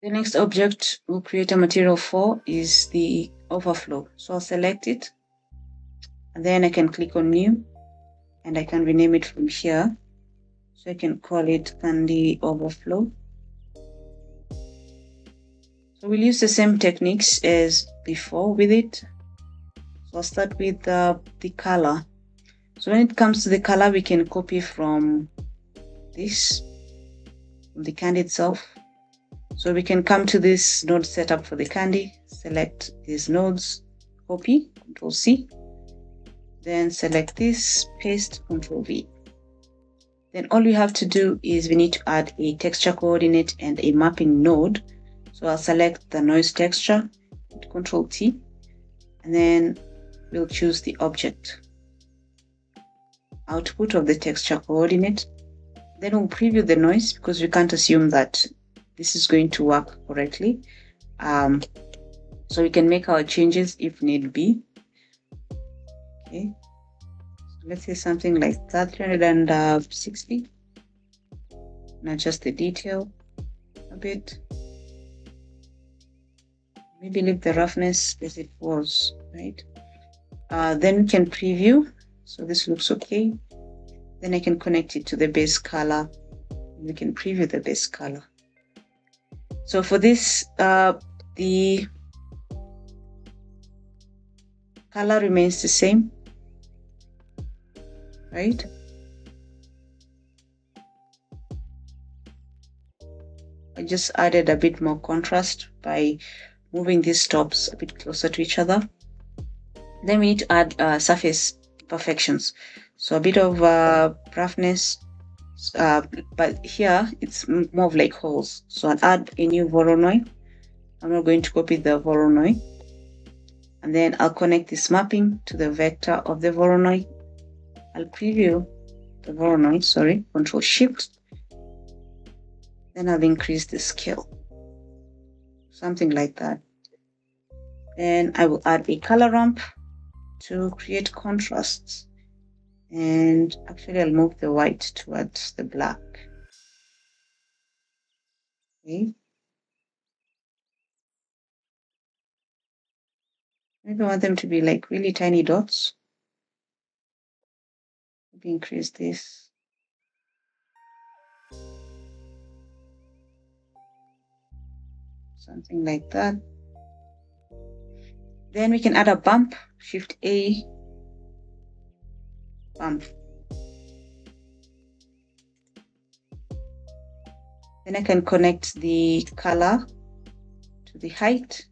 The next object we'll create a material for is the overflow. So I'll select it, and then I can click on new, and I can rename it from here. So I can call it Candy Overflow. So we'll use the same techniques as before with it. So I'll start with the color. So when it comes to the color, we can copy from this, from the candy itself. So we can come to this node setup for the candy, select these nodes, copy, Control C, then select this, paste, Control V. Then all we have to do is we need to add a texture coordinate and a mapping node. So I'll select the noise texture, Control T, and then we'll choose the object output of the texture coordinate. Then we'll preview the noise because we can't assume that this is going to work correctly. So we can make our changes if need be. Okay, so let's say something like that, 360. And adjust the detail a bit. Maybe leave the roughness as it was, right? Then we can preview. So this looks okay. Then I can connect it to the base color. We can preview the base color. So for this, the color remains the same, right? I just added a bit more contrast by moving these tops a bit closer to each other. Then we need to add surface imperfections. So a bit of roughness, but here it's more of like holes. So I'll add a new Voronoi. I'm not going to copy the Voronoi. And then I'll connect this mapping to the vector of the Voronoi. I'll preview the Voronoi, sorry, Control Shift. Then I'll increase the scale, something like that. Then I will add a color ramp to create contrasts. And actually I'll move the white towards the black. Okay. Maybe I want them to be like really tiny dots. Maybe increase this. Something like that. Then we can add a bump, Shift A, bump. Then I can connect the color to the height,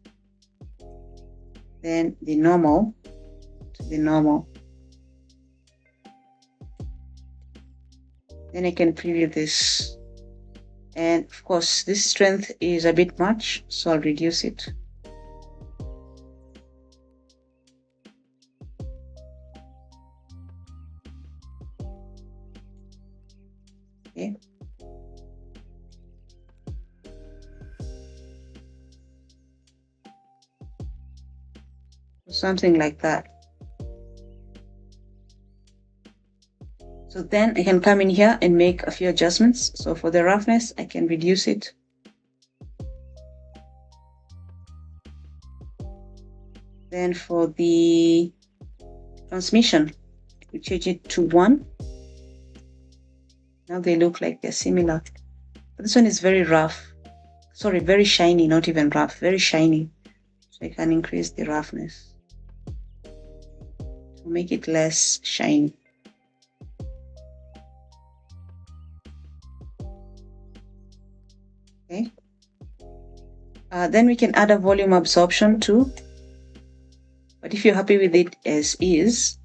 then the normal to the normal. Then I can preview this. And of course, this strength is a bit much, so I'll reduce it. Okay. Something like that. So then I can come in here and make a few adjustments. So for the roughness, I can reduce it. Then for the transmission, we change it to 1. Now they look like they're similar. But this one is very rough. Sorry, very shiny, not even rough, very shiny. So I can increase the roughness to make it less shiny. Okay. Then we can add a volume absorption too. But if you're happy with it as is,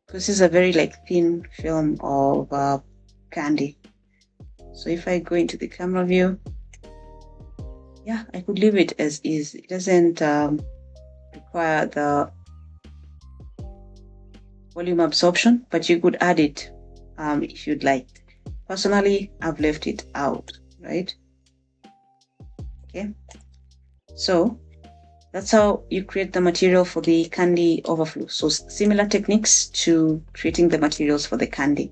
because this is a very like thin film of candy. So if I go into the camera view, yeah, I could leave it as is. It doesn't require the volume absorption, but you could add it if you'd like. Personally, I've left it out, right? Okay, so that's how you create the material for the candy overflow. So similar techniques to creating the materials for the candy.